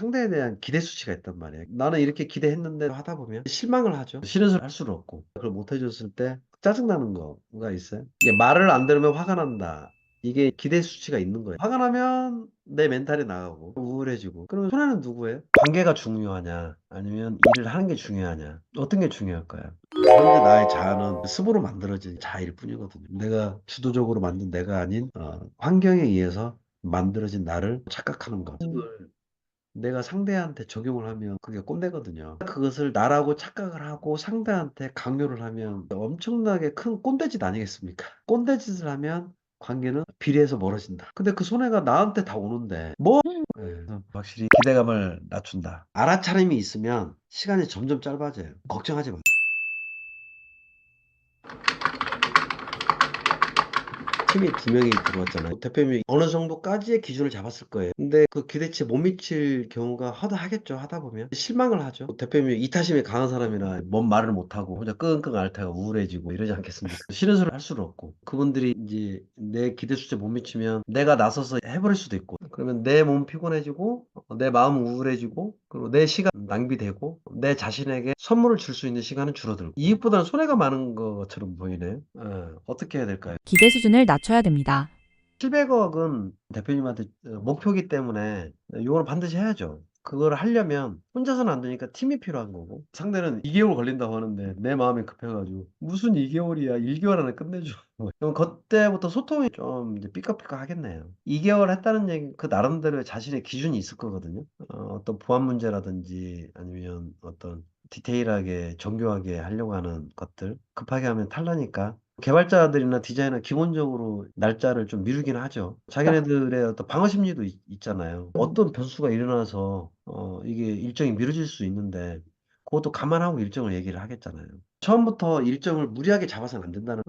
상대에 대한 기대 수치가 있단 말이에요. 나는 이렇게 기대했는데 하다 보면 실망을 하죠. 싫은 소리 할 수는 없고. 그걸 못 해줬을 때 짜증나는 거가 있어요. 이게 말을 안 들으면 화가 난다. 이게 기대 수치가 있는 거예요. 화가 나면 내 멘탈이 나가고 우울해지고. 그러면 손해는 누구예요? 관계가 중요하냐? 아니면 일을 하는 게 중요하냐? 어떤 게 중요할까요? 현재 나의 자아는 스스로 만들어진 자아일 뿐이거든요. 내가 주도적으로 만든 내가 아닌 환경에 의해서 만들어진 나를 착각하는 것. 그걸 내가 상대한테 적용을 하면 그게 꼰대거든요. 그것을 나라고 착각을 하고 상대한테 강요를 하면 엄청나게 큰 꼰대짓 아니겠습니까? 꼰대짓을 하면 관계는 비례해서 멀어진다. 근데 그 손해가 나한테 다 오는데 뭐? 네, 그래서 확실히 기대감을 낮춘다. 알아차림이 있으면 시간이 점점 짧아져요. 걱정하지 마. 팀이 두 명이 들어왔잖아요. 대표님이 어느 정도까지의 기준을 잡았을 거예요. 근데 그 기대치에 못 미칠 경우가 하겠죠. 하다 보면. 실망을 하죠. 대표님이 이타심이 강한 사람이나 뭔 말을 못하고 혼자 끙끙 앓다가 우울해지고 이러지 않겠습니까? 싫은 소리 할 수는 없고. 그분들이 이제 내 기대 수치에 못 미치면 내가 나서서 해버릴 수도 있고. 그러면 내 몸 피곤해지고, 내 마음 우울해지고, 그리고 내 시간 낭비되고, 내 자신에게 선물을 줄 수 있는 시간은 줄어들고. 이익보다는 손해가 많은 것처럼 보이네요. 어떻게 해야 될까요? 기대 수준을 낮춰야 됩니다. 700억은 대표님한테 목표기 때문에 이걸 반드시 해야죠. 그걸 하려면 혼자서는 안 되니까 팀이 필요한 거고 상대는 2개월 걸린다고 하는데 내 마음이 급해가지고 무슨 2개월이야 1개월 안에 끝내줘. 그럼 그때부터 소통이 좀 이제 삐까삐까 하겠네요. 2개월 했다는 얘기 그 나름대로의 자신의 기준이 있을 거거든요. 어떤 보안 문제라든지 아니면 어떤 디테일하게 정교하게 하려고 하는 것들 급하게 하면 탈라니까 개발자들이나 디자이너 기본적으로 날짜를 좀 미루긴 하죠. 자기네들의 어떤 방어 심리도 있잖아요. 어떤 변수가 일어나서 이게 일정이 미뤄질 수 있는데 그것도 감안하고 일정을 얘기를 하겠잖아요. 처음부터 일정을 무리하게 잡아서는 안 된다는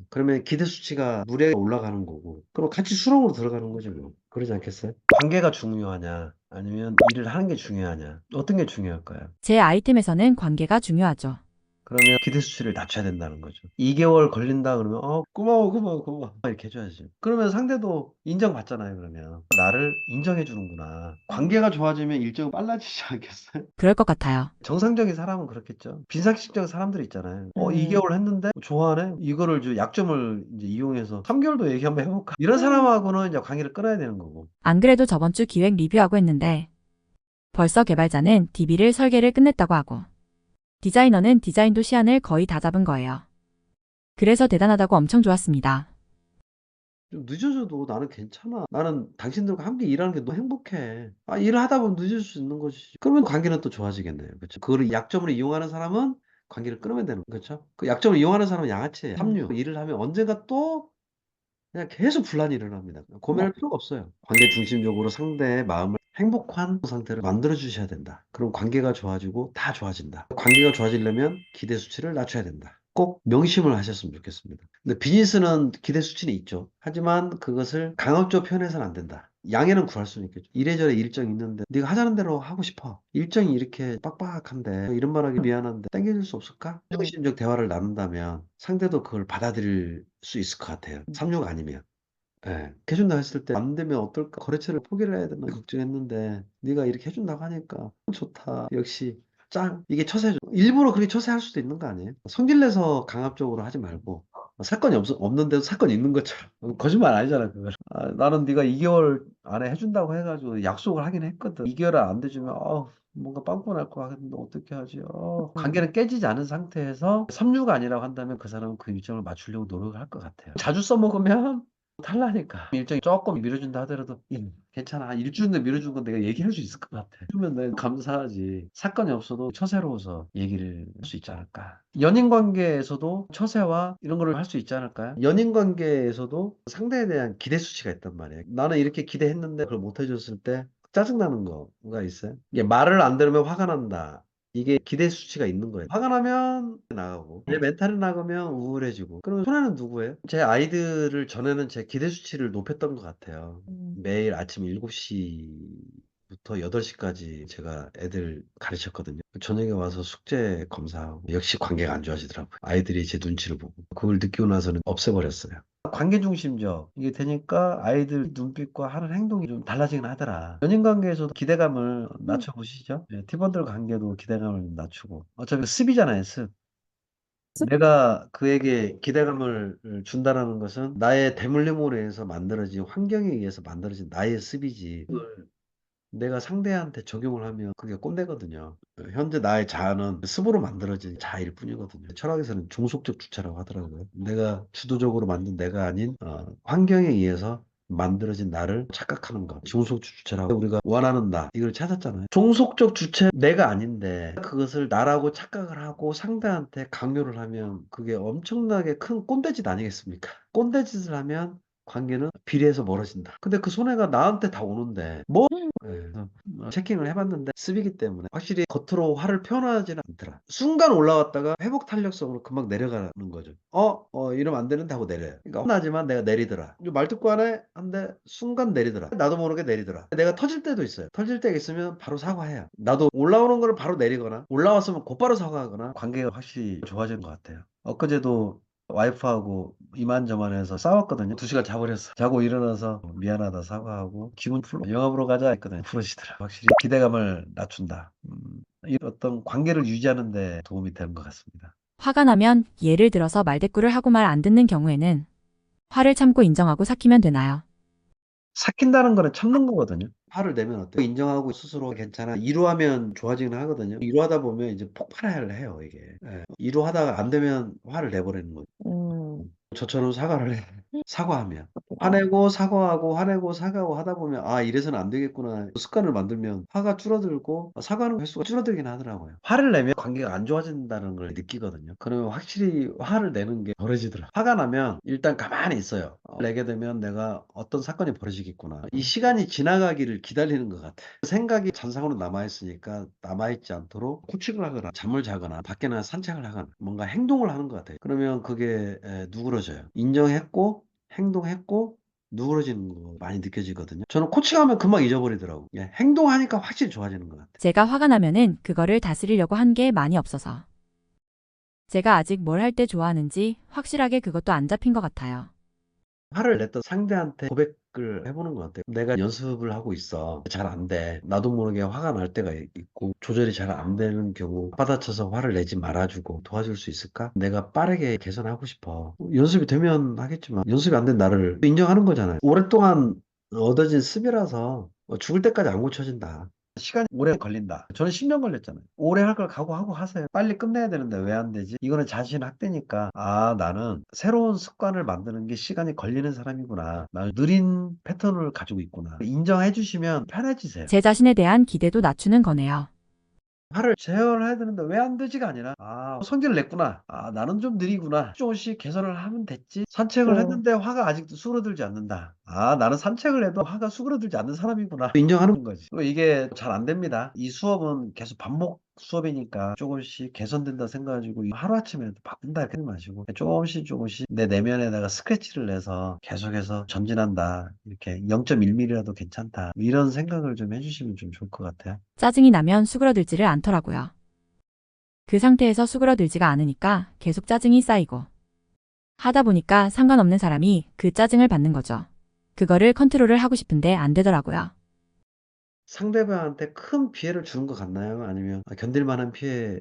그러면 기대 수치가 무리하게 올라가는 거고 그럼 같이 수렁으로 들어가는 거죠 뭐. 그러지 않겠어요? 관계가 중요하냐 아니면 일을 하는 게 중요하냐 어떤 게 중요할까요? 제 아이템에서는 관계가 중요하죠. 그러면 기대 수치를 낮춰야 된다는 거죠. 2개월 걸린다 그러면 고마워 고마워 고마워 이렇게 해줘야지. 그러면 상대도 인정받잖아요. 그러면 나를 인정해 주는구나. 관계가 좋아지면 일정은 빨라지지 않겠어요? 그럴 것 같아요. 정상적인 사람은 그렇겠죠. 빈상식적인 사람들 있잖아요. 2개월 했는데 좋아하네. 이거를 약점을 이제 이용해서 3개월도 얘기 한번 해볼까? 이런 사람하고는 이제 관계를 끊어야 되는 거고. 안 그래도 저번 주 기획 리뷰하고 했는데 벌써 개발자는 DB를 설계를 끝냈다고 하고 디자이너는 디자인도 시안을 거의 다 잡은 거예요. 그래서 대단하다고 엄청 좋았습니다. 좀 늦어져도 나는 괜찮아. 나는 당신들과 함께 일하는 게 너무 행복해. 일을 하다 보면 늦을 수 있는 것이지. 그러면 관계는 또 좋아지겠네요. 그렇죠? 그걸 약점으로 이용하는 사람은 관계를 끊으면 되는 거죠. 그렇죠? 그 약점을 이용하는 사람은 양아치예요. 합류. 일을 하면 언젠가 또 그냥 계속 분란이 일어납니다. 고민할 필요가 없어요. 관계 중심적으로 상대의 마음을 행복한 상태를 만들어 주셔야 된다. 그럼 관계가 좋아지고 다 좋아진다. 관계가 좋아지려면 기대 수치를 낮춰야 된다. 꼭 명심을 하셨으면 좋겠습니다. 근데 비즈니스는 기대 수치는 있죠. 하지만 그것을 강압적으로 표현해서는 안 된다. 양해는 구할 수는 있겠죠. 이래저래 일정이 있는데 네가 하자는 대로 하고 싶어. 일정이 이렇게 빡빡한데 이런 말 하기 미안한데 땡겨줄 수 없을까? 명심적 대화를 나눈다면 상대도 그걸 받아들일 수 있을 것 같아요. 36 아니면. 예. 해준다 했을 때 안 되면 어떨까? 거래처를 포기를 해야 되나 걱정했는데 네가 이렇게 해준다고 하니까 좋다. 역시 짱. 이게 처세죠. 일부러 그렇게 처세할 수도 있는 거 아니에요? 성질내서 강압적으로 하지 말고 사건이 없는데도 사건이 있는 것처럼 거짓말 아니잖아 그걸. 나는 네가 2개월 안에 해준다고 해가지고 약속을 하긴 했거든. 2개월 안 돼주면 뭔가 빵꾸 날 것 같은데 어떻게 하지? 관계는 깨지지 않은 상태에서 3류가 아니라고 한다면 그 사람은 그 일정을 맞추려고 노력을 할 것 같아요. 자주 써먹으면 탈라니까. 일정이 조금 미뤄준다 하더라도 괜찮아. 일주일인데 미뤄준 건 내가 얘기할 수 있을 것 같아. 그러면 내가 감사하지. 사건이 없어도 처세로워서 얘기를 할 수 있지 않을까. 연인 관계에서도 처세와 이런 거를 할 수 있지 않을까요? 연인 관계에서도 상대에 대한 기대 수치가 있단 말이에요. 나는 이렇게 기대했는데 그걸 못 해줬을 때 짜증나는 거가 있어요. 이게 말을 안 들으면 화가 난다. 이게 기대 수치가 있는 거예요. 화가 나면 나가고, 내 멘탈이 나가면 우울해지고. 그러면 손해는 누구예요? 제 아이들을 전에는 제 기대 수치를 높였던 것 같아요. 매일 아침 7시부터 8시까지 제가 애들 가르쳤거든요. 저녁에 와서 숙제 검사하고, 역시 관계가 안 좋아지더라고요. 아이들이 제 눈치를 보고. 그걸 느끼고 나서는 없애버렸어요. 관계중심적 이게 되니까 아이들 눈빛과 하는 행동이 좀 달라지긴 하더라. 연인관계에서도 기대감을 낮춰보시죠. 예, 팀원들 관계도 기대감을 좀 낮추고. 어차피 습이잖아요, 습. 내가 그에게 기대감을 준다라는 것은 나의 대물림으로 인해서 만들어진 환경에 의해서 만들어진 나의 습이지. 그걸 내가 상대한테 적용을 하면 그게 꼰대거든요. 현재 나의 자아는 습으로 만들어진 자아일 뿐이거든요. 철학에서는 종속적 주체라고 하더라고요. 내가 주도적으로 만든 내가 아닌 환경에 의해서 만들어진 나를 착각하는 것. 종속적 주체라고 우리가 원하는 나 이걸 찾았잖아요. 종속적 주체 내가 아닌데 그것을 나라고 착각을 하고 상대한테 강요를 하면 그게 엄청나게 큰 꼰대짓 아니겠습니까? 꼰대짓을 하면 관계는 비례해서 멀어진다. 근데 그 손해가 나한테 다 오는데 뭐 예, 그래서 체킹을 해봤는데 습이기 때문에 확실히 겉으로 화를 표현하지는 않더라. 순간 올라왔다가 회복 탄력성으로 금방 내려가는 거죠. 이러면 안 되는데 하고 내려요. 그러니까 혼나지만 내가 내리더라. 이거 말 듣고 하네? 한데 순간 내리더라. 나도 모르게 내리더라. 내가 터질 때도 있어요. 터질 때가 있으면 바로 사과해요. 나도 올라오는 거를 바로 내리거나 올라왔으면 곧바로 사과하거나 관계가 확실히 좋아지는 것 같아요. 엊그제도 와이프하고 이만저만해서 싸웠거든요. 2시간 자버렸어. 자고 일어나서 미안하다 사과하고 기분 풀로 영화 보러 가자 했거든요. 풀어지더라. 확실히 기대감을 낮춘다. 이 어떤 관계를 유지하는 데 도움이 되는 것 같습니다. 화가 나면 예를 들어서 말대꾸를 하고 말 안 듣는 경우에는 화를 참고 인정하고 삭히면 되나요? 삭힌다는 거는 참는 거거든요. 화를 내면 어때요? 인정하고 스스로 괜찮아. 이루하면 좋아지긴 하거든요. 이루하다 보면 이제 폭발을 해요, 이게. 예. 이루하다가 안 되면 화를 내버리는 거죠. 저처럼 사과를 해. 사과하면. 화내고 사과하고 화내고 사과하고 하다 보면 아 이래서는 안 되겠구나 습관을 만들면 화가 줄어들고 사과하는 횟수가 줄어들긴 하더라고요. 화를 내면 관계가 안 좋아진다는 걸 느끼거든요. 그러면 확실히 화를 내는 게 벌어지더라. 화가 나면 일단 가만히 있어요. 내게 되면 내가 어떤 사건이 벌어지겠구나. 이 시간이 지나가기를 기다리는 것 같아. 생각이 잔상으로 남아있으니까 남아있지 않도록 코칭을 하거나 잠을 자거나 밖에 나가 산책을 하거나 뭔가 행동을 하는 것 같아요. 그러면 그게 누그러져요. 인정했고 행동했고 누그러지는 거 많이 느껴지거든요. 저는 코칭하면 금방 잊어버리더라고. 예, 행동하니까 확실히 좋아지는 것 같아요. 제가 화가 나면은 그거를 다스리려고 한 게 많이 없어서. 제가 아직 뭘 할 때 좋아하는지 확실하게 그것도 안 잡힌 것 같아요. 화를 냈던 상대한테 고백을 해보는 것 같아요. 내가 연습을 하고 있어. 잘 안 돼. 나도 모르게 화가 날 때가 있고 조절이 잘 안 되는 경우 받아쳐서 화를 내지 말아주고 도와줄 수 있을까? 내가 빠르게 개선하고 싶어. 연습이 되면 하겠지만 연습이 안 된 나를 인정하는 거잖아요. 오랫동안 얻어진 습이라서 죽을 때까지 안 고쳐진다. 시간이 오래 걸린다. 저는 10년 걸렸잖아요. 오래 할 걸 각오하고 하세요. 빨리 끝내야 되는데 왜 안 되지? 이거는 자신 학대니까 아 나는 새로운 습관을 만드는 게 시간이 걸리는 사람이구나. 나는 느린 패턴을 가지고 있구나. 인정해 주시면 편해지세요. 제 자신에 대한 기대도 낮추는 거네요. 화를 제어를 해야 되는데 왜 안 되지가 아니라 성질을 냈구나. 나는 좀 느리구나. 조금씩 개선을 하면 됐지. 산책을 했는데 화가 아직도 수그러들지 않는다. 나는 산책을 해도 화가 수그러들지 않는 사람이구나. 인정하는 거지. 이게 잘 안 됩니다. 이 수업은 계속 반복 수업이니까 조금씩 개선된다 생각하시고 하루아침에 바꾼다 이렇게 하지 마시고 조금씩 내 내면에다가 스크래치를 내서 계속해서 전진한다. 이렇게 0.1mm라도 괜찮다. 이런 생각을 좀 해주시면 좀 좋을 것 같아요. 짜증이 나면 수그러들지를 않더라고요. 그 상태에서 수그러들지가 않으니까 계속 짜증이 쌓이고. 하다 보니까 상관없는 사람이 그 짜증을 받는 거죠. 그거를 컨트롤을 하고 싶은데 안 되더라고요. 상대방한테 큰 피해를 주는 것 같나요? 아니면 견딜 만한 피해?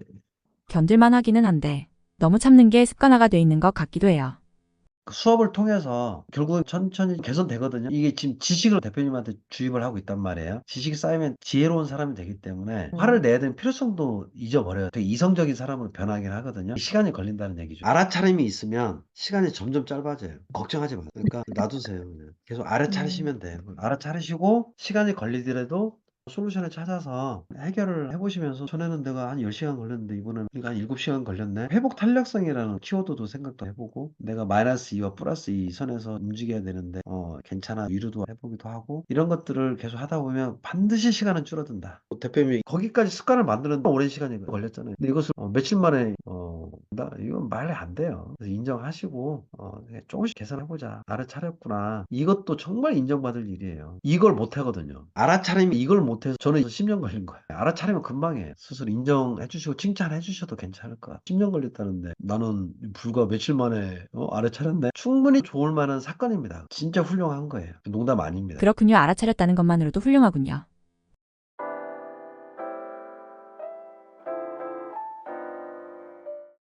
견딜만 하기는 한데 너무 참는 게 습관화가 돼 있는 것 같기도 해요. 그 수업을 통해서 결국은 천천히 개선되거든요. 이게 지금 지식을 대표님한테 주입을 하고 있단 말이에요. 지식이 쌓이면 지혜로운 사람이 되기 때문에 화를 내야 되는 필요성도 잊어버려요. 되게 이성적인 사람으로 변하긴 하거든요. 시간이 걸린다는 얘기죠. 알아차림이 있으면 시간이 점점 짧아져요. 걱정하지 마세요. 그러니까 놔두세요. 그냥. 계속 알아차리시면 돼요. 알아차리시고 시간이 걸리더라도 솔루션을 찾아서 해결을 해보시면서 전에는 내가 한 10시간 걸렸는데 이번엔 한 7시간 걸렸네. 회복 탄력성이라는 키워드도 생각도 해보고 내가 마이너스 2와 플러스 2 선에서 움직여야 되는데 괜찮아 위로도 해보기도 하고 이런 것들을 계속 하다 보면 반드시 시간은 줄어든다. 대표님이 거기까지 습관을 만드는 데 오랜 시간이 걸렸잖아요. 근데 이것을 며칠 만에 이건 말이 안 돼요. 그래서 인정하시고 조금씩 개선해보자. 알아차렸구나. 이것도 정말 인정받을 일이에요. 이걸 못하거든요. 알아차림이 이걸 못해서 저는 10년 걸린 거예요. 알아차리면 금방이에요. 스스로 인정해 주시고 칭찬해 주셔도 괜찮을 것 같아요. 10년 걸렸다는데 나는 불과 며칠 만에 알아차렸네. 충분히 좋을 만한 사건입니다. 진짜 훌륭한 거예요. 농담 아닙니다. 그렇군요. 알아차렸다는 것만으로도 훌륭하군요.